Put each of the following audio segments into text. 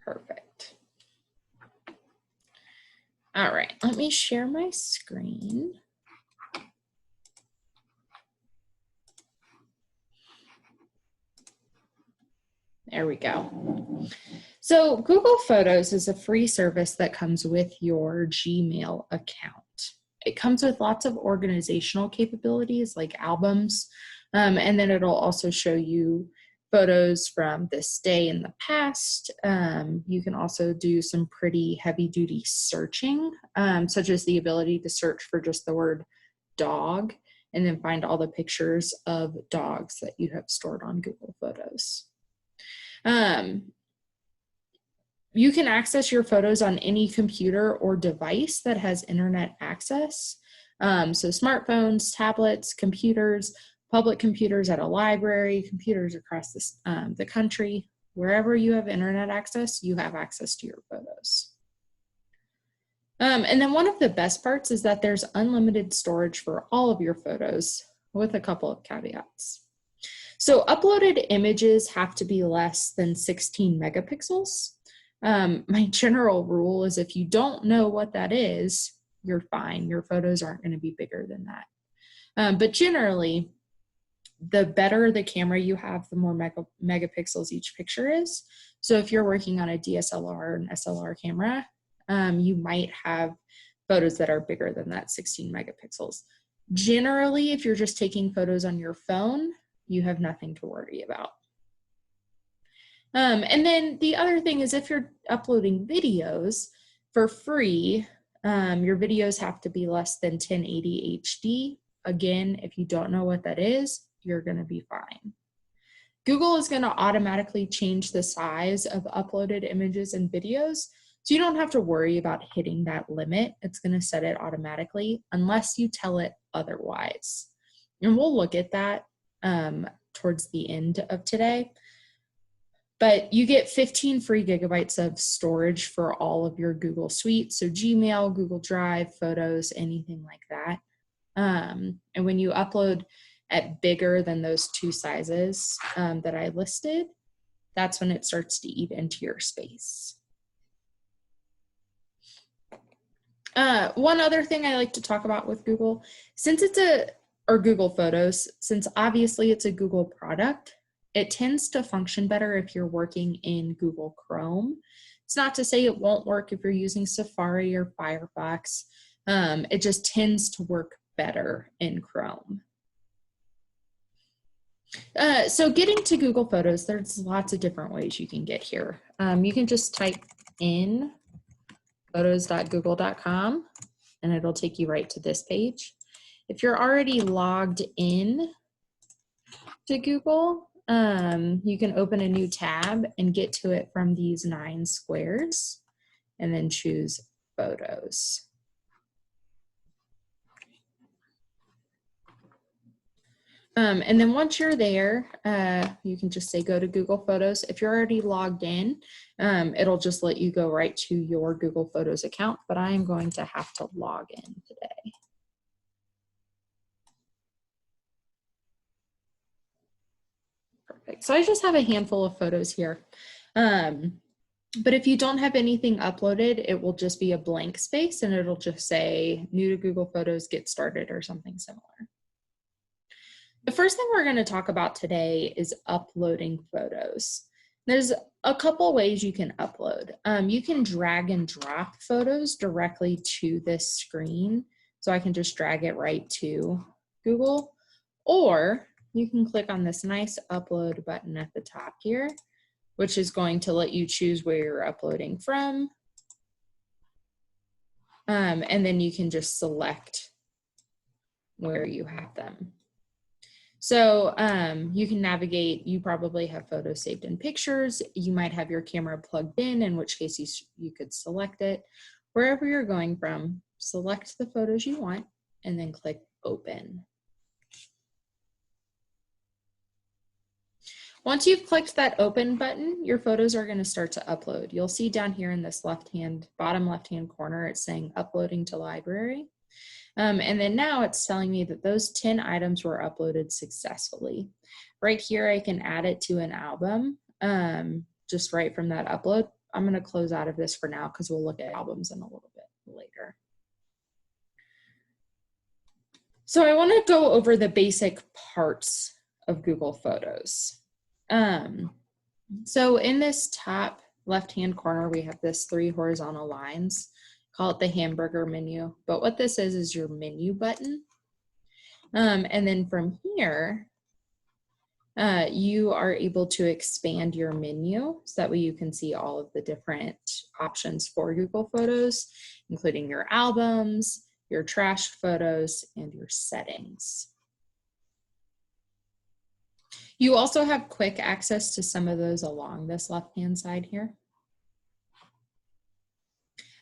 Perfect. All right, let me share my screen. There we go. So Google Photos is a free service that comes with your Gmail account. It comes with lots of organizational capabilities like albums, and then it'll also show you photos from this day in the past. You can also do some pretty heavy duty searching, such as the ability to search for just the word dog and then find all the pictures of dogs that you have stored on Google Photos. You can access your photos on any computer or device that has internet access. So smartphones, tablets, computers, public computers at a library, computers across the country, wherever you have internet access, you have access to your photos. And then one of the best parts is that there's unlimited storage for all of your photos with a couple of caveats. So uploaded images have to be less than 16 megapixels. My general rule is if you don't know what that is, you're fine. Your photos aren't going to be bigger than that. But generally, the better the camera you have, the more megapixels each picture is. So if you're working on a DSLR or an SLR camera, you might have photos that are bigger than that 16 megapixels. Generally, if you're just taking photos on your phone, you have nothing to worry about. And then the other thing is if you're uploading videos for free, your videos have to be less than 1080 HD. Again, if you don't know what that is, you're going to be fine. Google is going to automatically change the size of uploaded images and videos, so you don't have to worry about hitting that limit. It's going to set it automatically unless you tell it otherwise. And we'll look at that towards the end of today. But you get 15 free gigabytes of storage for all of your Google Suite. So Gmail, Google Drive, Photos, anything like that. And when you upload at bigger than those two sizes that I listed, that's when it starts to eat into your space. One other thing I like to talk about with Google, since it's or Google Photos, since obviously it's a Google product, it tends to function better if you're working in Google Chrome. It's not to say it won't work if you're using Safari or Firefox. It just tends to work better in Chrome. So getting to Google Photos, there's lots of different ways you can get here. You can just type in photos.google.com and it'll take you right to this page. If you're already logged in to Google, you can open a new tab and get to it from these 9 squares and then choose Photos. And then once you're there, you can just say go to Google Photos. If you're already logged in, it'll just let you go right to your Google Photos account, but I am going to have to log in today. Perfect. So I just have a handful of photos here. But if you don't have anything uploaded, it will just be a blank space and it'll just say new to Google Photos, get started or something similar. The first thing we're going to talk about today is uploading photos. There's a couple ways you can upload. You can drag and drop photos directly to this screen. So I can just drag it right to Google, or you can click on this nice upload button at the top here, which is going to let you choose where you're uploading from. And then you can just select where you have them. So you can navigate, you probably have photos saved in pictures. You might have your camera plugged in which case you could select it. Wherever you're going from, select the photos you want and then click open. Once you've clicked that open button, your photos are going to start to upload. You'll see down here in this bottom left-hand corner, it's saying uploading to library. And then now it's telling me that those 10 items were uploaded successfully. Right here, I can add it to an album. just right from that upload. I'm going to close out of this for now because we'll look at albums in a little bit later. So I want to go over the basic parts of Google Photos. So in this top left-hand corner, we have this 3 horizontal lines. Call it the hamburger menu. But what this is your menu button. And then from here, you are able to expand your menu so that way you can see all of the different options for Google Photos, including your albums, your trashed photos, and your settings. You also have quick access to some of those along this left-hand side here.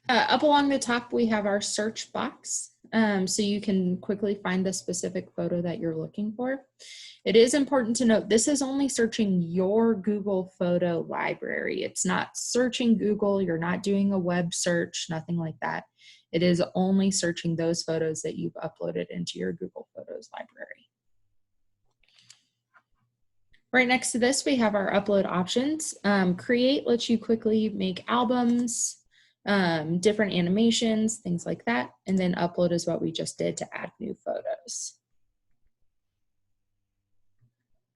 Up along the top, we have our search box, so you can quickly find the specific photo that you're looking for. It is important to note this is only searching your Google photo library. It's not searching Google. You're not doing a web search, nothing like that. It is only searching those photos that you've uploaded into your Google Photos library. Right next to this, we have our upload options. Create lets you quickly make albums, different animations, things like that. And then upload is what we just did to add new photos.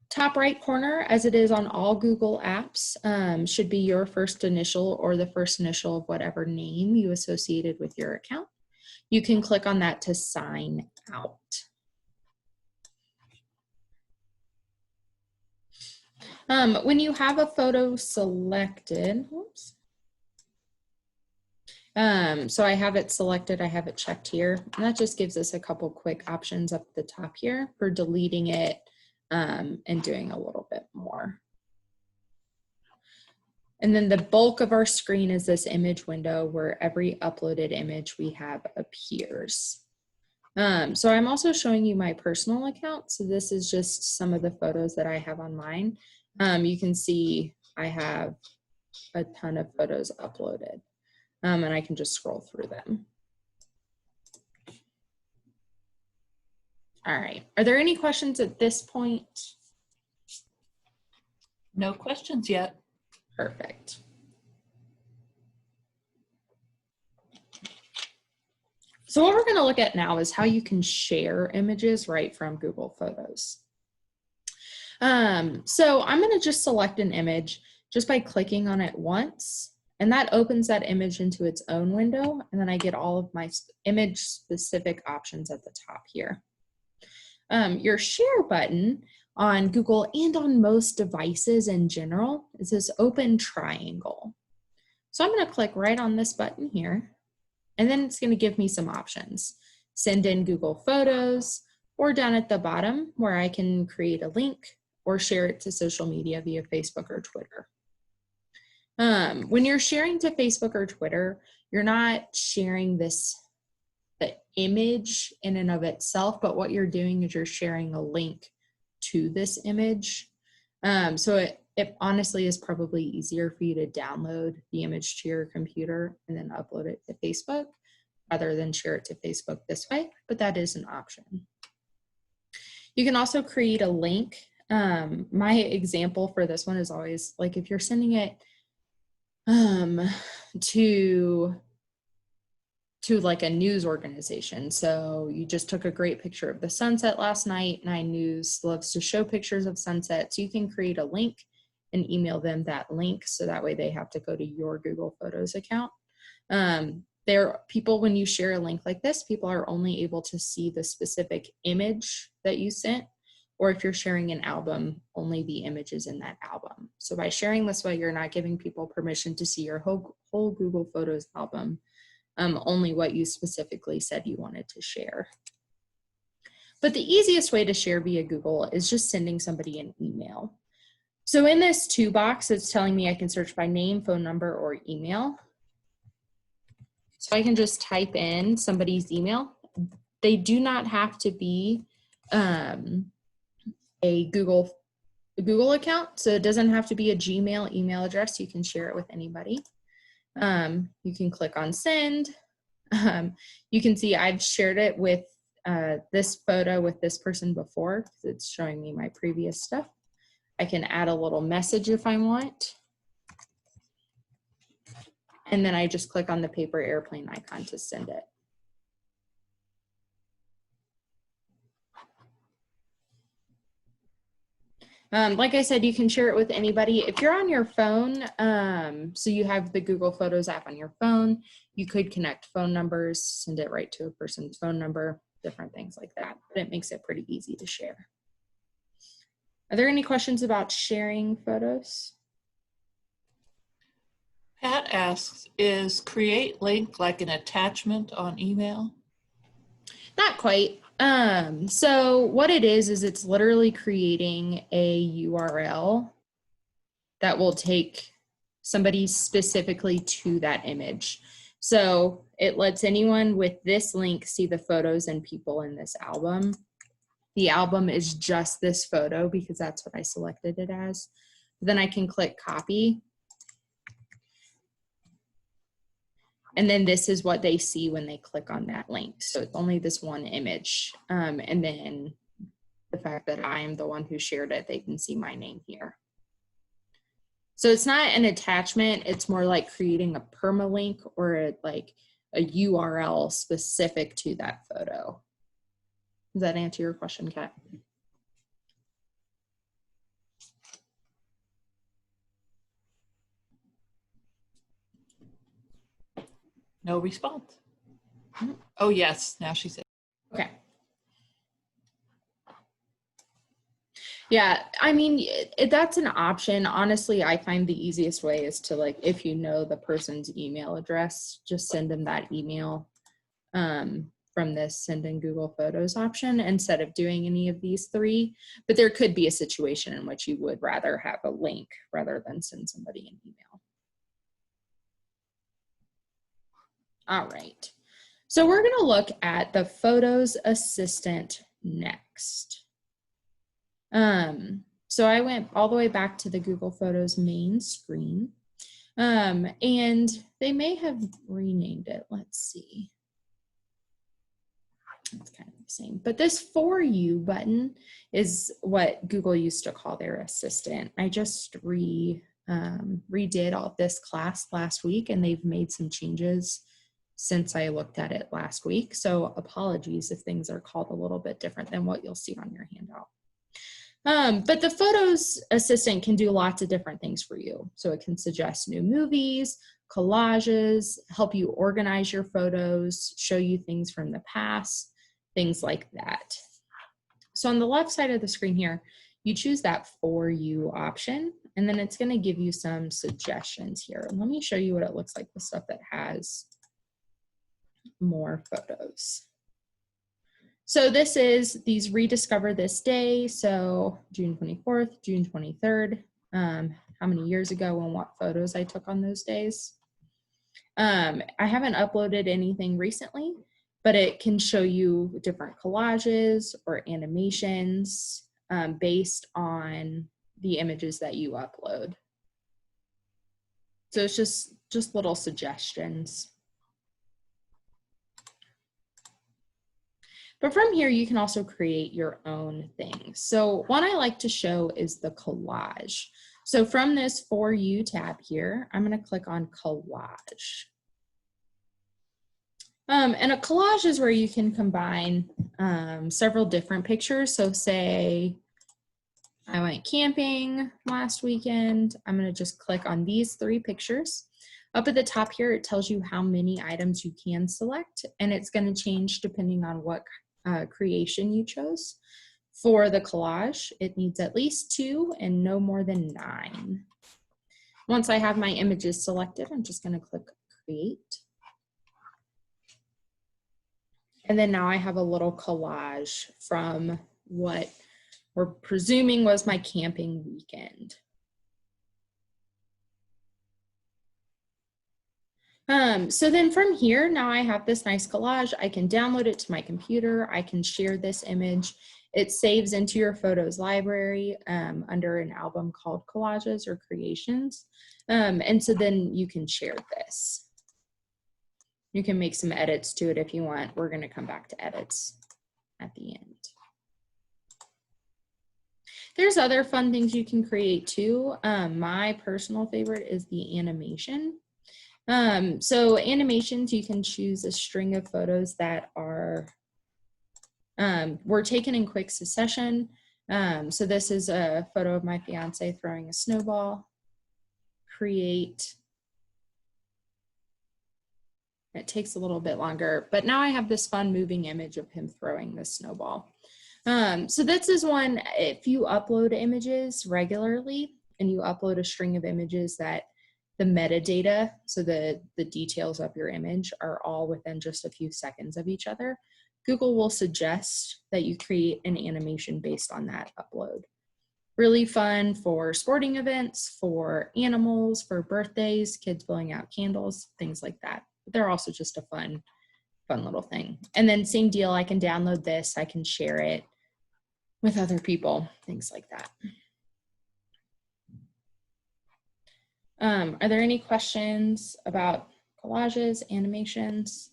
Top right corner, as it is on all Google apps, should be your first initial or the first initial of whatever name you associated with your account. You can click on that to sign out. When you have a photo selected, whoops. So I have it selected, I have it checked here, and that just gives us a couple quick options up at the top here for deleting it and doing a little bit more. And then the bulk of our screen is this image window where every uploaded image we have appears. So I'm also showing you my personal account. So this is just some of the photos that I have on mine. You can see I have a ton of photos uploaded, and I can just scroll through them. All right, are there any questions at this point? No questions yet. Perfect. So what we're going to look at now is how you can share images right from Google Photos. So I'm going to just select an image just by clicking on it once, and that opens that image into its own window, and then I get all of my image specific options at the top here. Your share button on Google and on most devices in general is this open triangle. So I'm going to click right on this button here, and then it's going to give me some options. Send in Google Photos, or down at the bottom where I can create a link or share it to social media via Facebook or Twitter. When you're sharing to Facebook or Twitter, you're not sharing the image in and of itself, but what you're doing is you're sharing a link to this image. So it honestly is probably easier for you to download the image to your computer and then upload it to Facebook rather than share it to Facebook this way, but that is an option. You can also create a link. My example for this one is always like if you're sending it to like a news organization. So you just took a great picture of the sunset last night. 9 News loves to show pictures of sunsets. You can create a link and email them that link so that way they have to go to your Google Photos account. When you share a link like this, people are only able to see the specific image that you sent, or if you're sharing an album, only the images in that album. So by sharing this way, you're not giving people permission to see your whole Google Photos album, only what you specifically said you wanted to share. But the easiest way to share via Google is just sending somebody an email. So in this to box, it's telling me I can search by name, phone number, or email. So I can just type in somebody's email. They do not have to be a Google account, so it doesn't have to be a Gmail email address. You can share it with anybody. You can click on send. You can see I've shared it with this photo with this person before because it's showing me my previous stuff. I can add a little message if I want. And then I just click on the paper airplane icon to send it. Like I said, you can share it with anybody. If you're on your phone, so you have the Google Photos app on your phone, you could connect phone numbers, send it right to a person's phone number, different things like that. But it makes it pretty easy to share. Are there any questions about sharing photos? Pat asks, is create link like an attachment on email? Not quite. So what it is it's literally creating a URL that will take somebody specifically to that image. So it lets anyone with this link see the photos and people in this album. The album is just this photo because that's what I selected it as. Then I can click copy. And then this is what they see when they click on that link. So it's only this one image. And then the fact that I am the one who shared it, they can see my name here. So it's not an attachment. It's more like creating a permalink or like a URL specific to that photo. Does that answer your question, Kat? No response. Oh, yes. Now she said. Okay. Yeah, I mean, that's an option. Honestly, I find the easiest way is to, like, if you know the person's email address, just send them that email from this send in Google Photos option instead of doing any of these three. But there could be a situation in which you would rather have a link rather than send somebody an email. All right. So we're going to look at the Photos Assistant next. So I went all the way back to the Google Photos main screen, and they may have renamed it. Let's see. It's kind of the same, but this For You button is what Google used to call their assistant. I just redid all this class last week, and they've made some changes since I looked at it last week. So apologies if things are called a little bit different than what you'll see on your handout. But the Photos Assistant can do lots of different things for you. So it can suggest new movies, collages, help you organize your photos, show you things from the past, things like that. So on the left side of the screen here, you choose that For You option, and then it's going to give you some suggestions here. Let me show you what it looks like, the stuff that has more photos. So this is these rediscover this day. So June 24th, June 23rd, how many years ago and what photos I took on those days. I haven't uploaded anything recently, but it can show you different collages or animations based on the images that you upload. So it's just little suggestions. But from here, you can also create your own things. So one I like to show is the collage. So from this For You tab here, I'm going to click on collage. And a collage is where you can combine several different pictures. So say I went camping last weekend. I'm going to just click on these 3 pictures. Up at the top here, it tells you how many items you can select, and it's going to change depending on what creation you chose. For the collage, it needs at least 2 and no more than 9. Once I have my images selected, I'm just going to click create. And then now I have a little collage from what we're presuming was my camping weekend. So then from here, now I have this nice collage. I can download it to my computer. I can share this image. It saves into your photos library under an album called Collages or Creations. And so then you can share this. You can make some edits to it if you want. We're going to come back to edits at the end. There's other fun things you can create too. My personal favorite is the animation. So animations, you can choose a string of photos that are were taken in quick succession. So this is a photo of my fiance throwing a snowball. Create. It takes a little bit longer, but now I have this fun moving image of him throwing the snowball. So this is one, if you upload images regularly and you upload a string of images that the metadata, so the details of your image are all within just a few seconds of each other, Google will suggest that you create an animation based on that upload. Really fun for sporting events, for animals, for birthdays, kids blowing out candles, things like that. But they're also just a fun little thing. And then same deal, I can download this, I can share it with other people, things like that. Are there any questions about collages, animations?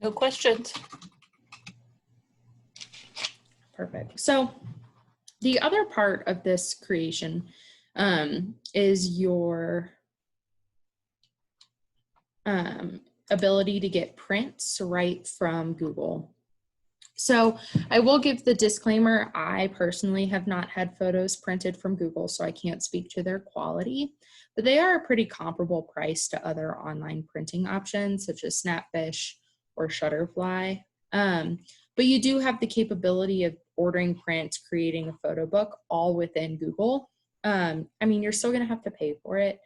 No questions. Perfect. So the other part of this creation is your ability to get prints right from Google. So I will give the disclaimer, I personally have not had photos printed from Google, so I can't speak to their quality, but they are a pretty comparable price to other online printing options such as Snapfish or Shutterfly. But you do have the capability of ordering prints, creating a photo book all within Google. I mean, you're still gonna have to pay for it,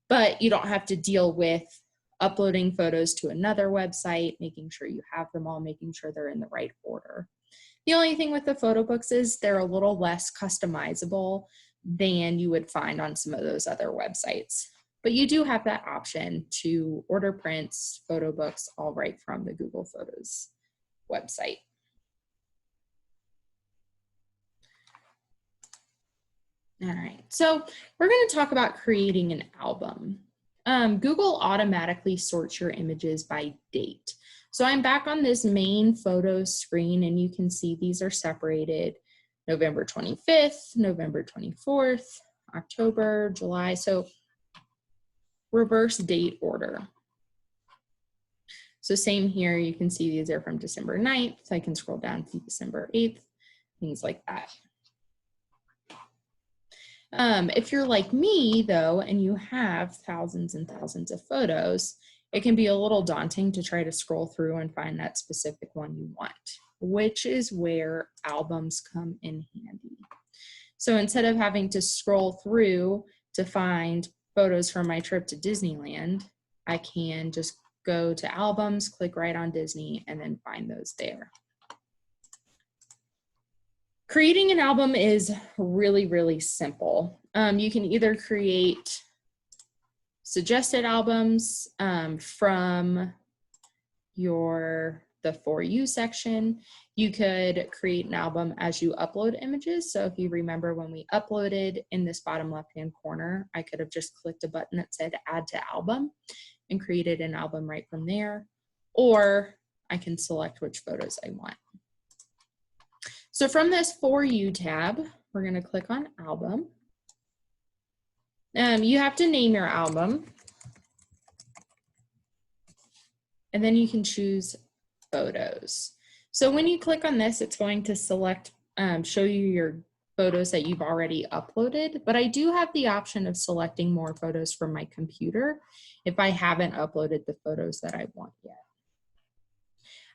but you don't have to deal with uploading photos to another website, making sure you have them all, making sure they're in the right order. The only thing with the photo books is they're a little less customizable than you would find on some of those other websites. But you do have that option to order prints, photo books, all right from the Google Photos website. All right, so we're going to talk about creating an album. Google automatically sorts your images by date. So I'm back on this main photos screen and you can see these are separated November 25th, November 24th, October, July. So reverse date order. So same here, you can see these are from December 9th. I can scroll down to December 8th, things like that. If you're like me though, and you have thousands and thousands of photos, it can be a little daunting to try to scroll through and find that specific one you want, which is where albums come in handy. So instead of having to scroll through to find photos from my trip to Disneyland, I can just go to albums, click right on Disney, and then find those there. Creating an album is really, really simple. You can either create suggested albums from the For You section. You could create an album as you upload images. So if you remember when we uploaded in this bottom left-hand corner, I could have just clicked a button that said add to album and created an album right from there. Or I can select which photos I want. So from this For You tab, we're going to click on album. You have to name your album. And then you can choose photos. So when you click on this, it's going to select, show you your photos that you've already uploaded, but I do have the option of selecting more photos from my computer if I haven't uploaded the photos that I want yet.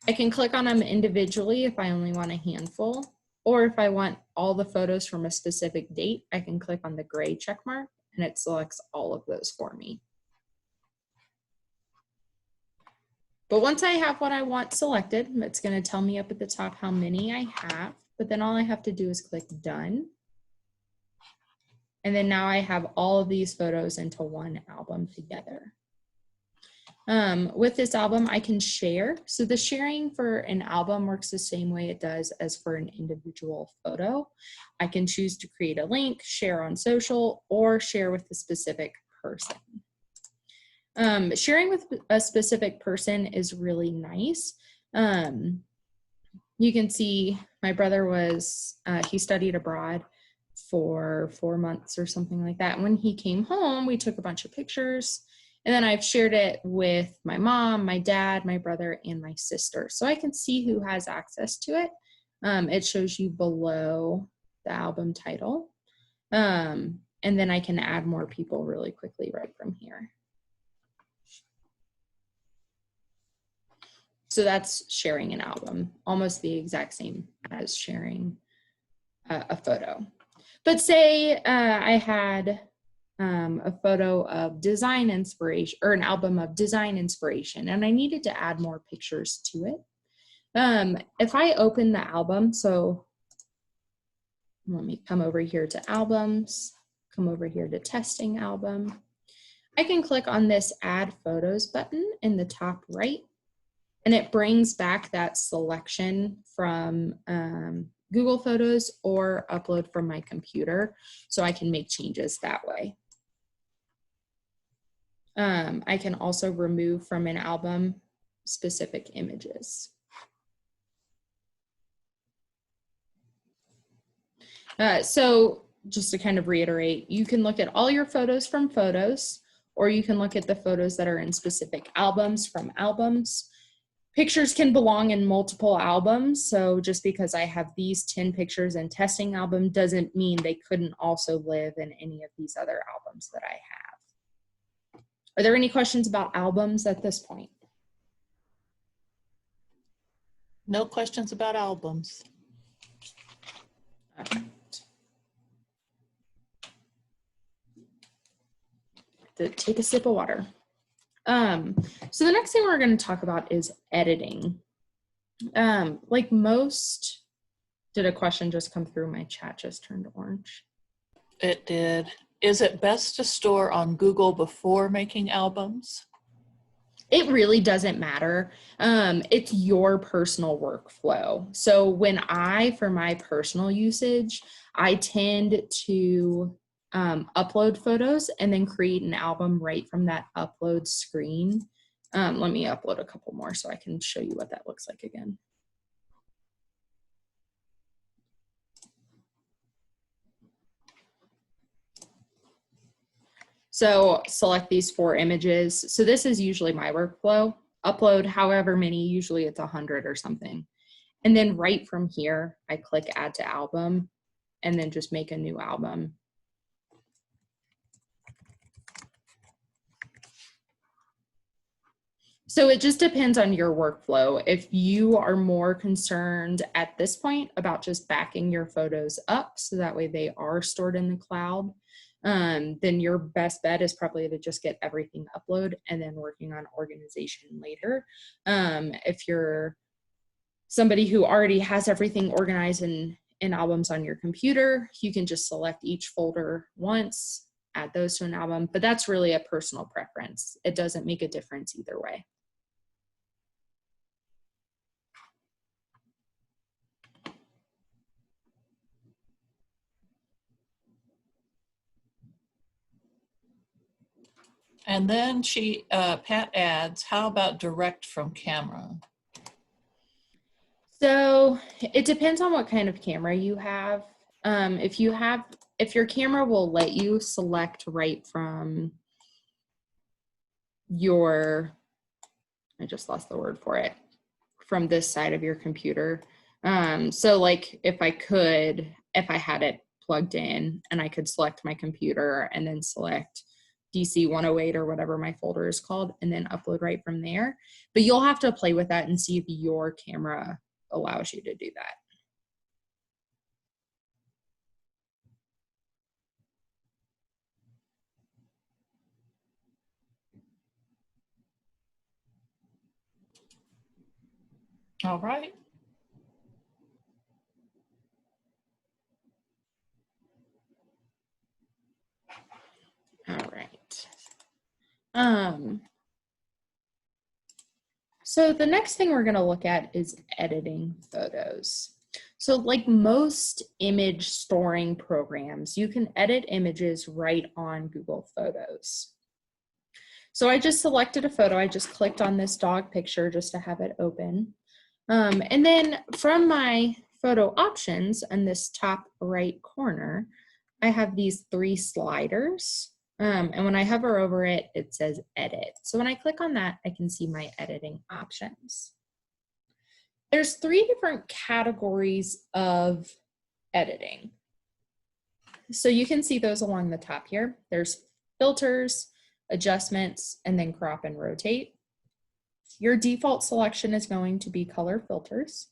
I can click on them individually if I only want a handful, or if I want all the photos from a specific date, I can click on the gray check mark and it selects all of those for me. But once I have what I want selected, it's going to tell me up at the top how many I have, but then all I have to do is click done. And then now I have all of these photos into one album together. With this album, I can share. So the sharing for an album works the same way it does as for an individual photo. I can choose to create a link, share on social, or share with a specific person. Sharing with a specific person is really nice. you can see my brother was, he studied abroad for 4 months or something like that. When he came home, we took a bunch of pictures, and then I've shared it with my mom, my dad, my brother, and my sister. So I can see who has access to it. It shows you below the album title. And then I can add more people really quickly right from here. So that's sharing an album, almost the exact same as sharing a photo. But say I had a photo of design inspiration, or an album of design inspiration, and I needed to add more pictures to it. If I open the album, so let me come over here to albums, come over here to testing album. I can click on this add photos button in the top right, and it brings back that selection from Google Photos or upload from my computer, so I can make changes that way. I can also remove from an album specific images. So just to kind of reiterate, you can look at all your photos from photos, or you can look at the photos that are in specific albums from albums. Pictures can belong in multiple albums. So just because I have these 10 pictures in testing album doesn't mean they couldn't also live in any of these other albums that I have. Are there any questions about albums at this point? No questions about albums. Okay. Take a sip of water. So the next thing we're going to talk about is editing. Like most, did a question just come through? My chat just turned orange. It did. Is it best to store on Google before making albums? It really doesn't matter. It's your personal workflow. So when for my personal usage, I tend to upload photos and then create an album right from that upload screen. Let me upload a couple more so I can show you what that looks like again. So select these 4 images. So this is usually my workflow. Upload however many, usually it's 100 or something. And then right from here, I click add to album and then just make a new album. So it just depends on your workflow. If you are more concerned at this point about just backing your photos up so that way they are stored in the cloud, then your best bet is probably to just get everything upload and then working on organization later. If you're somebody who already has everything organized in albums on your computer, you can just select each folder once, add those to an album, but that's really a personal preference. It doesn't make a difference either way. And then Pat adds, how about direct from camera? So it depends on what kind of camera you have. If your camera will let you select right from your, I just lost the word for it, from this side of your computer. So like if I had it plugged in and I could select my computer and then select DC 108 or whatever my folder is called and then upload right from there. But you'll have to play with that and see if your camera allows you to do that. All right. All right. So the next thing we're going to look at is editing photos. So like most image storing programs, you can edit images right on Google Photos. So I just selected a photo. I just clicked on this dog picture just to have it open. And then from my photo options in this top right corner, I have these 3 sliders. And when I hover over it, it says edit. So when I click on that, I can see my editing options. There's 3 different categories of editing. So you can see those along the top here. There's filters, adjustments, and then crop and rotate. Your default selection is going to be color filters,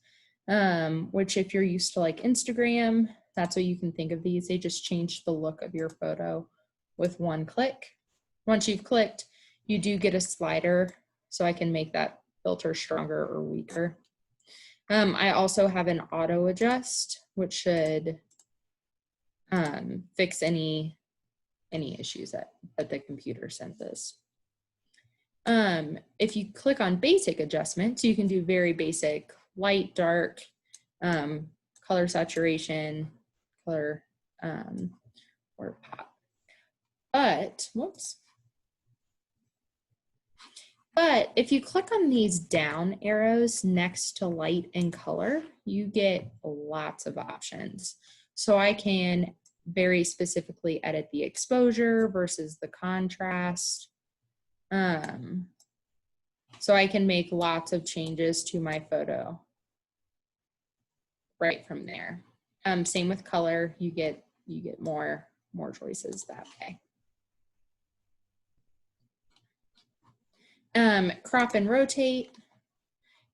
which if you're used to like Instagram, that's what you can think of these. They just change the look of your photo with one click. Once you've clicked, you do get a slider, so I can make that filter stronger or weaker. I also have an auto adjust, which should fix any issues that the computer senses. If you click on basic adjustments, you can do very basic light, dark, color saturation, color, or pop. But, whoops. But if you click on these down arrows next to light and color, you get lots of options. So I can very specifically edit the exposure versus the contrast. So I can make lots of changes to my photo right from there. Same with color, you get more choices that way. Crop and rotate.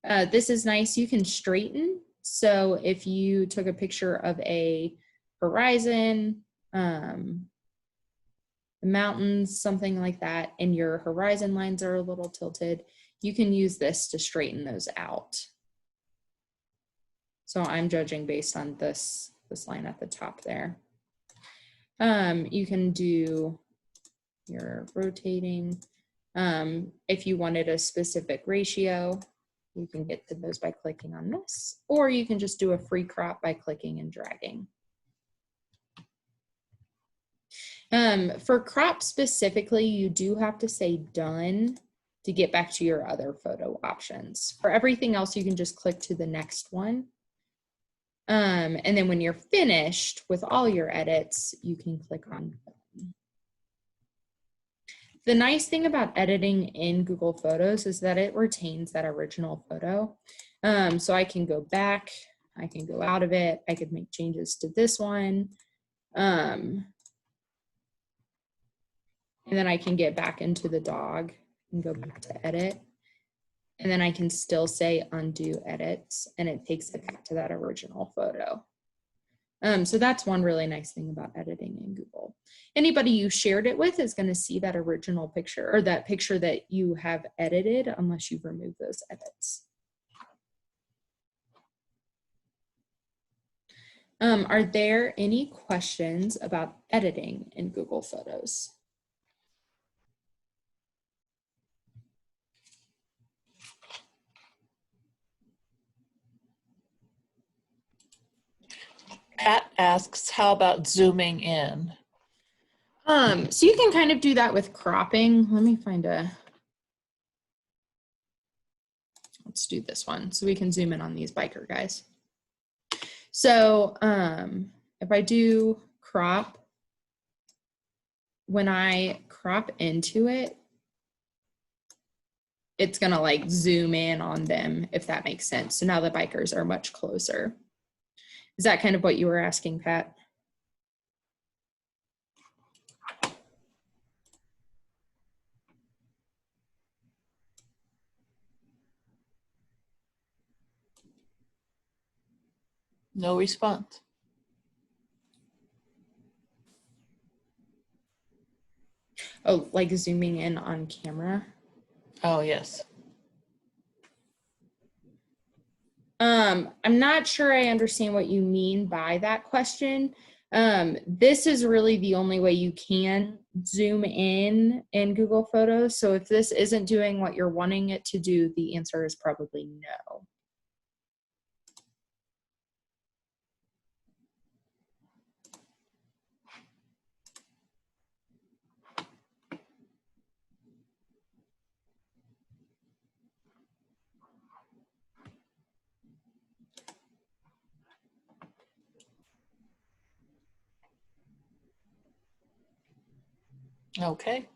This is nice, you can straighten. So if you took a picture of a horizon, the mountains, something like that, and your horizon lines are a little tilted, you can use this to straighten those out. So I'm judging based on this line at the top there. You can do your rotating. If you wanted a specific ratio, you can get to those by clicking on this, or you can just do a free crop by clicking and dragging. For crop specifically, you do have to say done to get back to your other photo options. For everything else, you can just click to the next one. And then when you're finished with all your edits, you can click on done. The nice thing about editing in Google Photos is that it retains that original photo. So I can go back, I can go out of it, I could make changes to this one. And then I can get back into the dog and go back to edit. And then I can still say undo edits, and it takes it back to that original photo. So that's one really nice thing about editing in Google. Anybody you shared it with is going to see that original picture, or that picture that you have edited, unless you've removed those edits. Are there any questions about editing in Google Photos? Pat asks, how about zooming in? So you can kind of do that with cropping. Let me find let's do this one so we can zoom in on these biker guys. So if I do crop, when I crop into it, it's gonna like zoom in on them, if that makes sense. So now the bikers are much closer. Is that kind of what you were asking, Pat? No response. Oh, like zooming in on camera? Oh, yes. I'm not sure I understand what you mean by that question. This is really the only way you can zoom in Google Photos. So if this isn't doing what you're wanting it to do, the answer is probably no. Okay.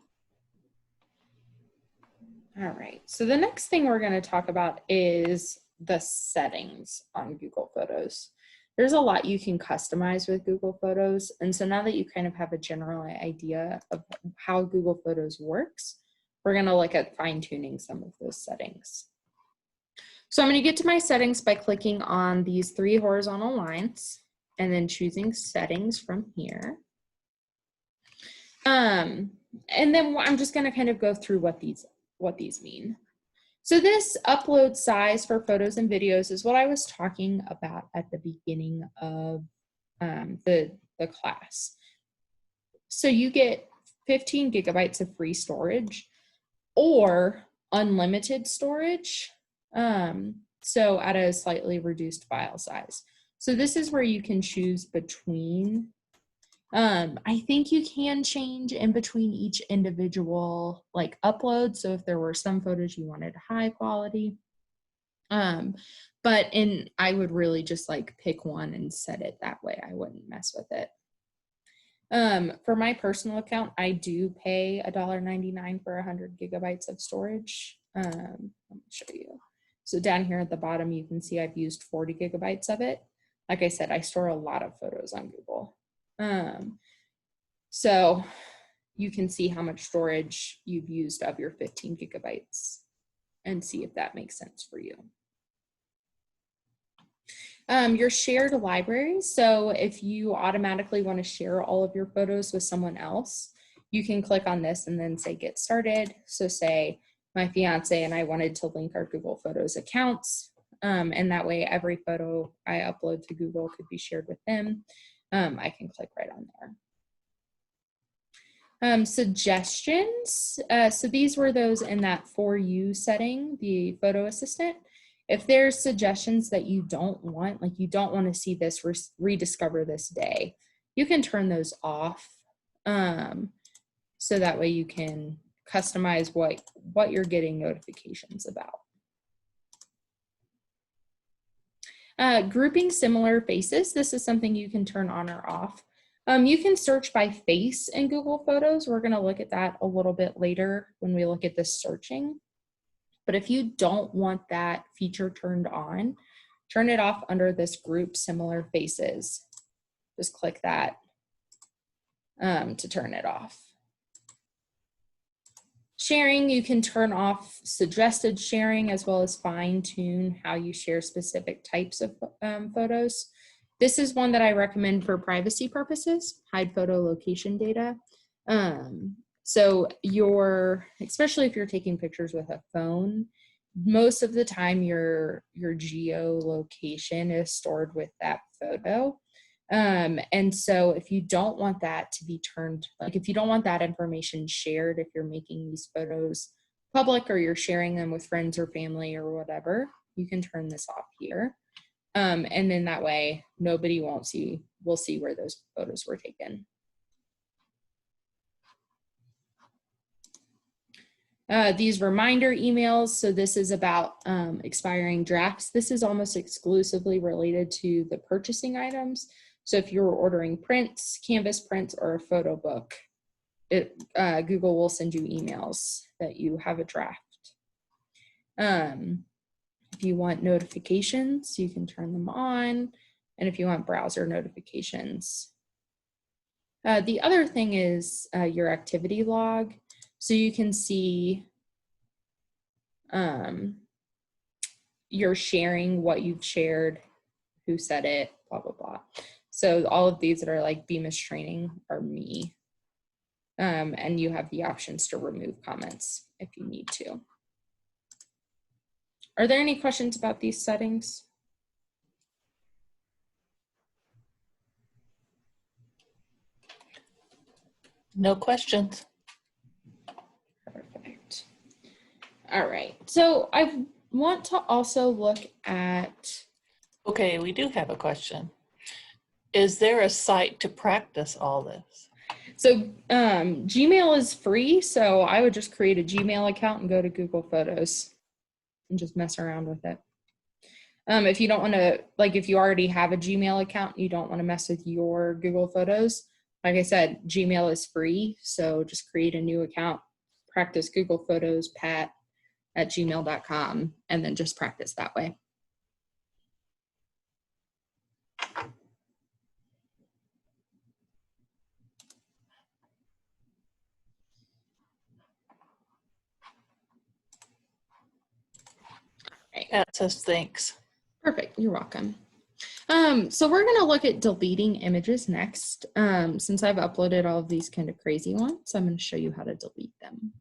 All right, so the next thing we're going to talk about is the settings on Google Photos. There's a lot you can customize with Google Photos, and so now that you kind of have a general idea of how Google Photos works, we're going to look at fine-tuning some of those settings. So I'm going to get to my settings by clicking on these 3 horizontal lines and then choosing settings from here. And then I'm just going to kind of go through what these mean. So this upload size for photos and videos is what I was talking about at the beginning of the class. So you get 15 gigabytes of free storage or unlimited storage. So at a slightly reduced file size. So this is where you can choose between. I think you can change in between each individual like upload. So if there were some photos you wanted high quality, but I would really just like pick one and set it that way. I wouldn't mess with it. For my personal account, I do pay $1.99 for 100 gigabytes of storage. Let me show you. So down here at the bottom, you can see I've used 40 gigabytes of it. Like I said, I store a lot of photos on Google. So you can see how much storage you've used of your 15 gigabytes and see if that makes sense for you. Your shared libraries. So if you automatically want to share all of your photos with someone else, you can click on this and then say get started. So say my fiance and I wanted to link our Google Photos accounts. And that way every photo I upload to Google could be shared with them. I can click right on there. Suggestions. So these were those in that For You setting, the photo assistant. If there's suggestions that you don't want, like you don't want to see this rediscover this day, you can turn those off. So that way you can customize what you're getting notifications about. Grouping similar faces. This is something you can turn on or off. You can search by face in Google Photos. We're going to look at that a little bit later when we look at this searching. But if you don't want that feature turned on, turn it off under this group similar faces. Just click that to turn it off. Sharing, you can turn off suggested sharing as well as fine tune how you share specific types of photos. This is one that I recommend for privacy purposes, hide photo location data. So especially if you're taking pictures with a phone, most of the time your geolocation is stored with that photo. And so if you don't want that to be turned, like if you don't want that information shared, if you're making these photos public or you're sharing them with friends or family or whatever, you can turn this off here. And then that way nobody will see where those photos were taken. These reminder emails. So this is about expiring drafts. This is almost exclusively related to the purchasing items. So if you're ordering prints, canvas prints, or a photo book, Google will send you emails that you have a draft. If you want notifications, you can turn them on. And if you want browser notifications. The other thing is your activity log. So you can see you're sharing what you've shared, who said it, blah, blah, blah. So all of these that are like Bemis training are me. And you have the options to remove comments if you need to. Are there any questions about these settings? No questions. Perfect. All right. So I want to also look at. Okay, we do have a question. Is there a site to practice all this? So Gmail is free, so I would just create a Gmail account and go to Google Photos and just mess around with it. If you don't want to, like if you already have a Gmail account, you don't want to mess with your Google Photos, Like I said, Gmail is free, so just create a new account, practice Google Photos, pat@gmail.com, and then just practice that way. Pat says thanks. Perfect, you're welcome. So we're gonna look at deleting images next. Since I've uploaded all of these kind of crazy ones, I'm gonna show you how to delete them.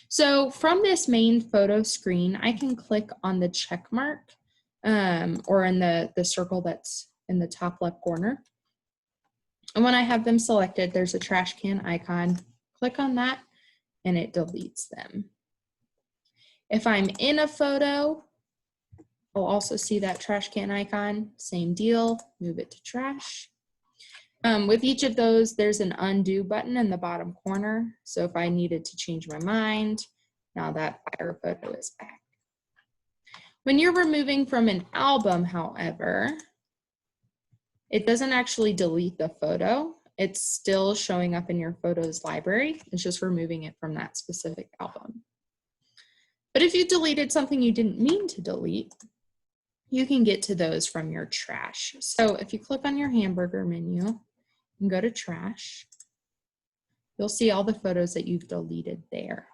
So from this main photo screen, I can click on the check mark or in the circle that's in the top left corner. And when I have them selected, there's a trash can icon. Click on that and it deletes them. If I'm in a photo, I'll also see that trash can icon, same deal, move it to trash. With each of those, there's an undo button in the bottom corner. So if I needed to change my mind, now that fire photo is back. When you're removing from an album, however, it doesn't actually delete the photo. It's still showing up in your photos library. It's just removing it from that specific album. But if you deleted something you didn't mean to delete, you can get to those from your trash. So if you click on your hamburger menu and go to trash, you'll see all the photos that you've deleted there.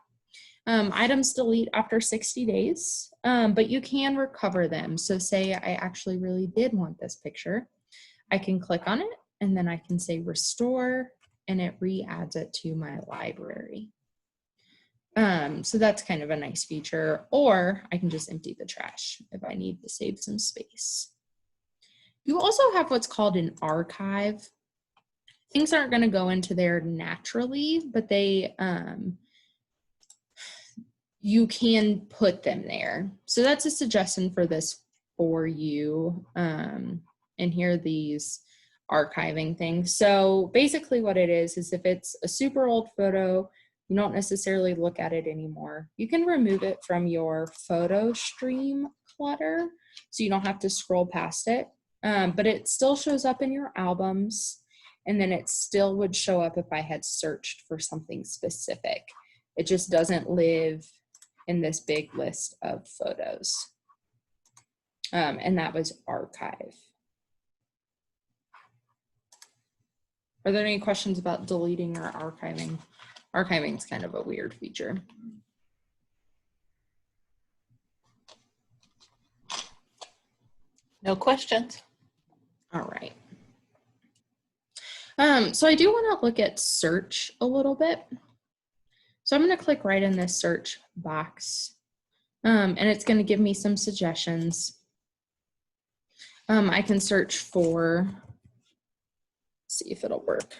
Items delete after 60 days, but you can recover them. So say I actually really did want this picture. I can click on it and then I can say restore and it re-adds it to my library. So that's kind of a nice feature, or I can just empty the trash if I need to save some space. You also have what's called an archive. Things aren't going to go into there naturally, but they, you can put them there. So that's a suggestion for this for you. And here are these archiving things. So basically what it is if it's a super old photo, you don't necessarily look at it anymore, you can remove it from your photo stream clutter so you don't have to scroll past it. But it still shows up in your albums, and then it still would show up if I had searched for something specific. It just doesn't live in this big list of photos. And that was archive. Are there any questions about deleting or archiving? Archiving is kind of a weird feature. No questions. All right. So I do want to look at search a little bit. So I'm going to click right in this search box, and it's going to give me some suggestions. I can search for, see if it'll work.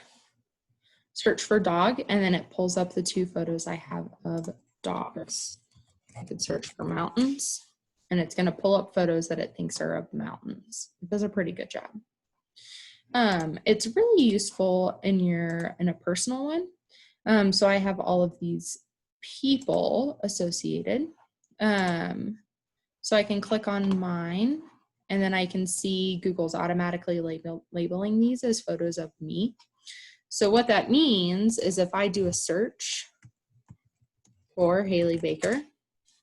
Search for dog, and then it pulls up the 2 photos I have of dogs. I could search for mountains, and it's going to pull up photos that it thinks are of mountains. It does a pretty good job. It's really useful in a personal one. So I have all of these people associated. So I can click on mine, and then I can see Google's automatically labeling these as photos of me. So what that means is if I do a search for Haley Baker,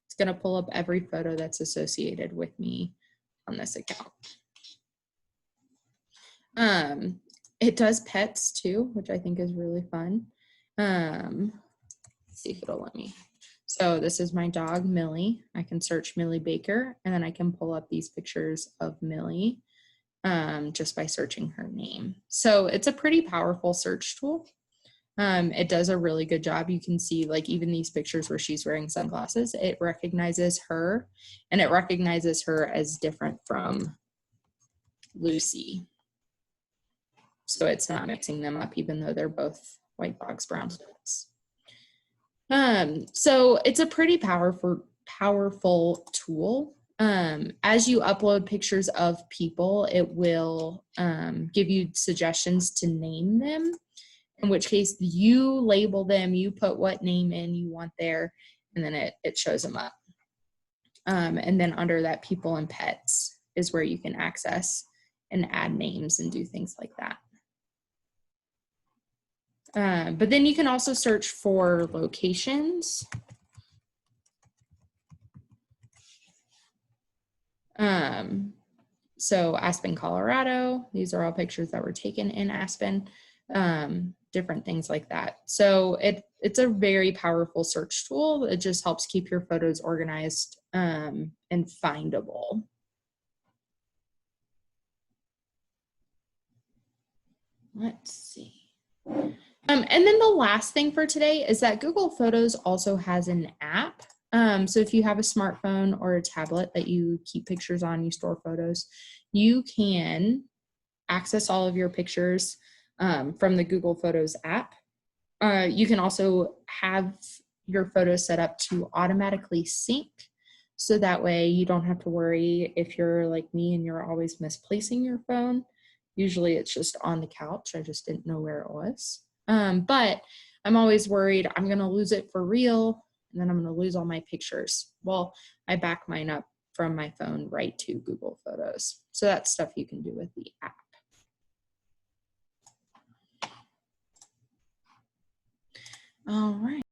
it's going to pull up every photo that's associated with me on this account. It does pets too, which I think is really fun. Let's see if it'll let me. So this is my dog, Millie. I can search Millie Baker, and then I can pull up these pictures of Millie just by searching her name. So it's a pretty powerful search tool. It does a really good job. You can see like even these pictures where she's wearing sunglasses, it recognizes her, and it recognizes her as different from Lucy. So it's not mixing them up, even though they're both white dogs, brown dogs. So it's a pretty powerful tool. As you upload pictures of people, it will give you suggestions to name them, in which case you label them, you put what name in you want there, and then it shows them up. And then under that, people and pets is where you can access and add names and do things like that. But then you can also search for locations. So Aspen, Colorado, these are all pictures that were taken in Aspen, different things like that. So it's a very powerful search tool. It just helps keep your photos organized and findable. Let's see. And then the last thing for today is that Google Photos also has an app. So if you have a smartphone or a tablet that you keep pictures on, you store photos, you can access all of your pictures from the Google Photos app. You can also have your photos set up to automatically sync. So that way you don't have to worry if you're like me and you're always misplacing your phone. Usually it's just on the couch. I just didn't know where it was. But I'm always worried I'm going to lose it for real and then I'm going to lose all my pictures. Well, I back mine up from my phone right to Google Photos. So that's stuff you can do with the app. All right.